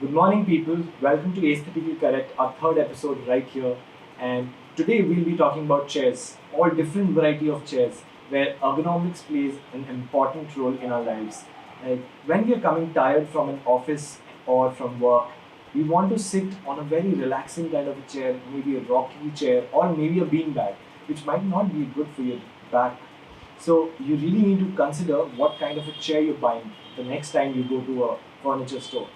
Good morning, people. Welcome to Aesthetically Correct, our third episode right here. And today we'll be talking about chairs, all different variety of chairs, where ergonomics plays an important role in our lives. Like when we are coming tired from an office or from work, we want to sit on a very relaxing kind of a chair, maybe a rocky chair, or maybe a beanbag, which might not be good for your back. So you really need to consider what kind of a chair you're buying the next time you go to a furniture store.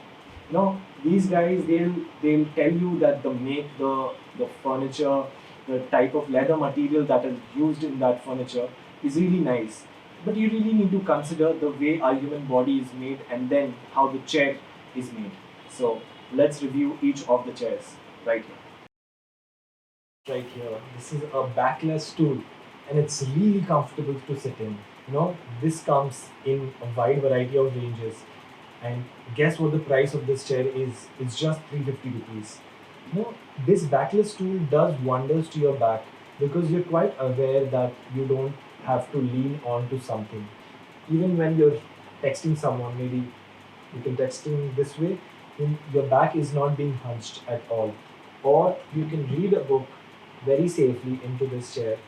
These guys, they'll tell you that the make, the furniture, the type of leather material that is used in that furniture is really nice, but you really need to consider the way our human body is made and then how the chair is made. So let's review each of the chairs right here. Right here, this is a backless stool, and it's really comfortable to sit in. This comes in a wide variety of ranges, and guess what the price of this chair is? It's just 350 rupees. This backless tool does wonders to your back because you're quite aware that you don't have to lean onto something. Even when you're texting someone, maybe you can text him this way, then your back is not being hunched at all. Or you can read a book very safely into this chair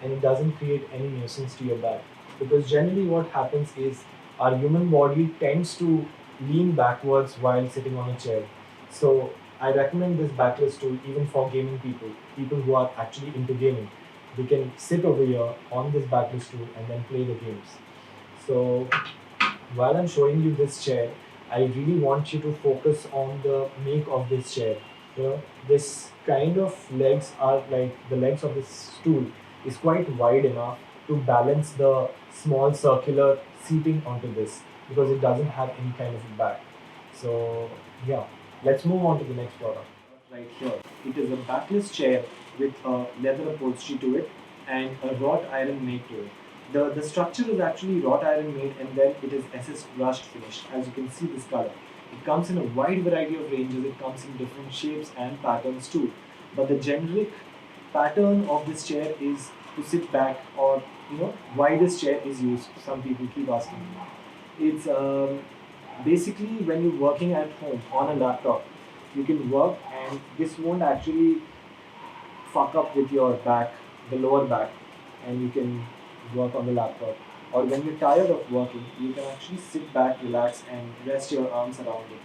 and it doesn't create any nuisance to your back. Because generally, what happens is our human body tends to lean backwards while sitting on a chair. So, I recommend this backless tool even for gaming people, people who are actually into gaming. They can sit over here on this backless tool and then play the games. So, while I'm showing you this chair, I really want you to focus on the make of this chair. This kind of legs are like the legs of this stool is quite wide enough to balance the small circular seating onto this because it doesn't have any kind of back. So yeah, let's move on to the next product. Right here, it is a backless chair with a leather upholstery to it and a wrought iron made to it. The structure is actually wrought iron made and then it is SS brushed finished. As you can see this color. It comes in a wide variety of ranges, it comes in different shapes and patterns too. But the generic pattern of this chair is to sit back or why this chair is used. Some people keep asking me. It's basically when you're working at home on a laptop, you can work and this won't actually fuck up with your back, the lower back, and you can work on the laptop. Or when you're tired of working, you can actually sit back, relax, and rest your arms around it.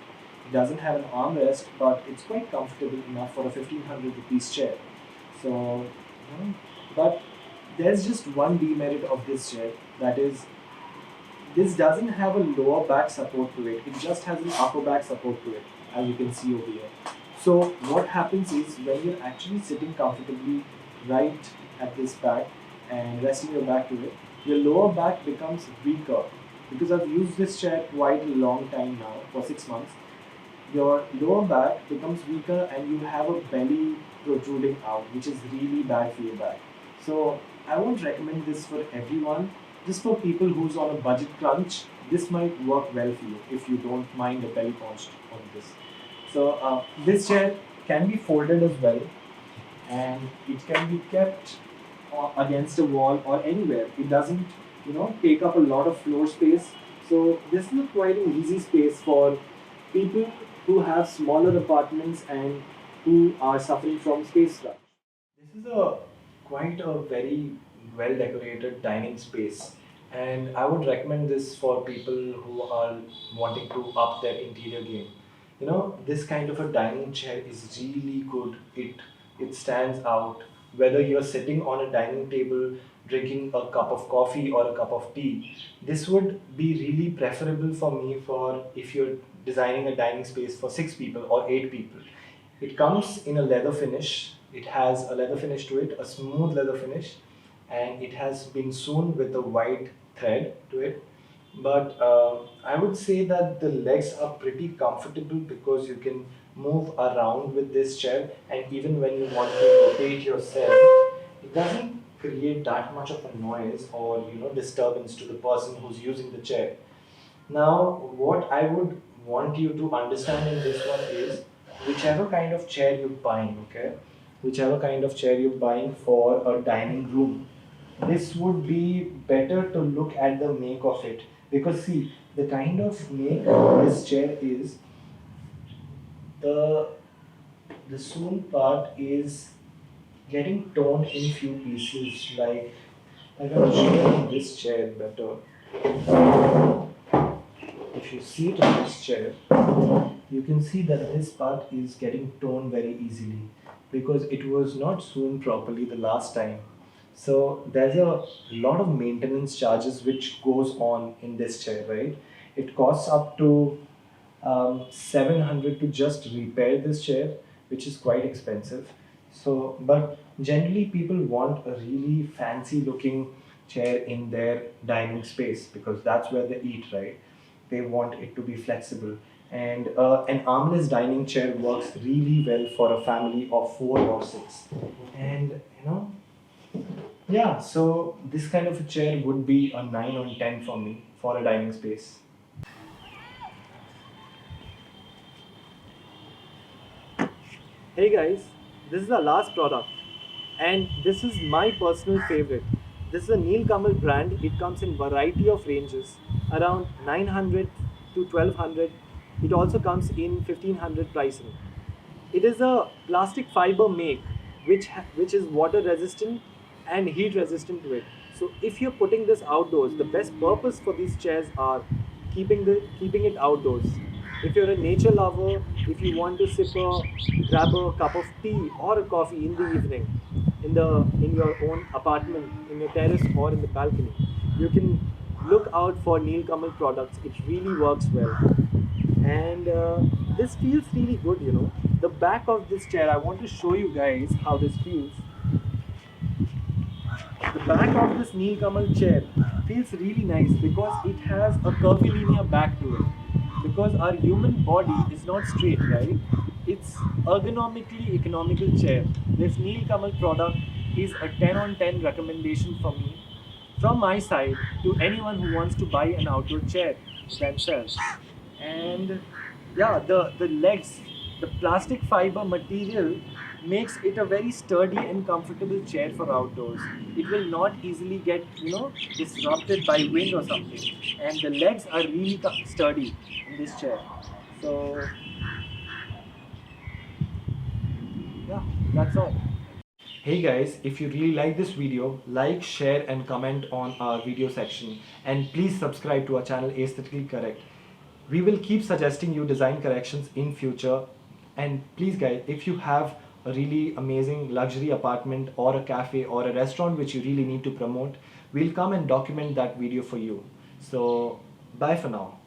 It doesn't have an armrest, but it's quite comfortable enough for a 1500 rupees chair. So, but there's just one demerit of this chair, that is, this doesn't have a lower back support to it. It just has an upper back support to it, as you can see over here. So what happens is when you're actually sitting comfortably right at this back and resting your back to it, your lower back becomes weaker. Because I've used this chair quite a long time now, for 6 months, your lower back becomes weaker and you have a belly protruding out, which is really bad for your back. So I won't recommend this for everyone. Just for people who's on a budget crunch, this might work well for you if you don't mind a belly punch on this. So this chair can be folded as well, and it can be kept against a wall or anywhere. It doesn't, take up a lot of floor space. So this is quite an easy space for people who have smaller apartments and who are suffering from space crunch. This is a quite a very well decorated dining space, and I would recommend this for people who are wanting to up their interior game. This kind of a dining chair is really good. It stands out whether you're sitting on a dining table drinking a cup of coffee or a cup of tea. This would be really preferable for me for if you're designing a dining space for 6 people or 8 people. It comes in a leather finish. It has a leather finish to it, a smooth leather finish, and it has been sewn with a white thread to it. But I would say that the legs are pretty comfortable because you can move around with this chair, and even when you want to rotate yourself, it doesn't create that much of a noise or disturbance to the person who's using the chair. Now, what I would want you to understand in this one is whichever kind of chair you're buying, okay? Whichever kind of chair you're buying for a dining room, this would be better to look at the make of it because see, the kind of make this chair is, The the sewn part is getting torn in few pieces. Like I can show you on this chair better. If you see it on this chair, you can see that this part is getting torn very easily because it was not sewn properly the last time. So there's a lot of maintenance charges which goes on in this chair, right? It costs up to 700 to just repair this chair, which is quite expensive. So, but generally people want a really fancy looking chair in their dining space because that's where they eat, right? They want it to be flexible. And an armless dining chair works really well for a family of 4 or 6. And yeah, so this kind of a chair would be a 9 or 10 for me for a dining space. Hey guys, this is the last product and this is my personal favorite. This is a Neil Kamal brand. It comes in variety of ranges around 900 to 1200. It also comes in 1500 pricing. It is a plastic fiber make which is water resistant and heat resistant to it. So if you're putting this outdoors, the best purpose for these chairs are keeping it outdoors. If you're a nature lover, if you want to grab a cup of tea or a coffee in the evening, in your own apartment, in your terrace or in the balcony, you can look out for Neil Kamal products. It really works well, and this feels really good. The back of this chair. I want to show you guys how this feels. The back of this Neil Kamal chair feels really nice because it has a curvilinear back to it. Because our human body is not straight, right? It's ergonomically economical chair. This Neil Kamal product is a 10 on 10 recommendation for me, from my side, to anyone who wants to buy an outdoor chair themselves. And yeah, the legs, the plastic fiber material makes it a very sturdy and comfortable chair for outdoors. It will not easily get disrupted by wind or something, and the legs are really sturdy in this chair. So yeah, that's all. Hey guys, if you really like this video, like, share and comment on our video section, and please subscribe to our channel Aesthetically Correct. We will keep suggesting you design corrections in future, and please guys, if you have a really amazing luxury apartment or a cafe or a restaurant which you really need to promote, we'll come and document that video for you. So bye for now.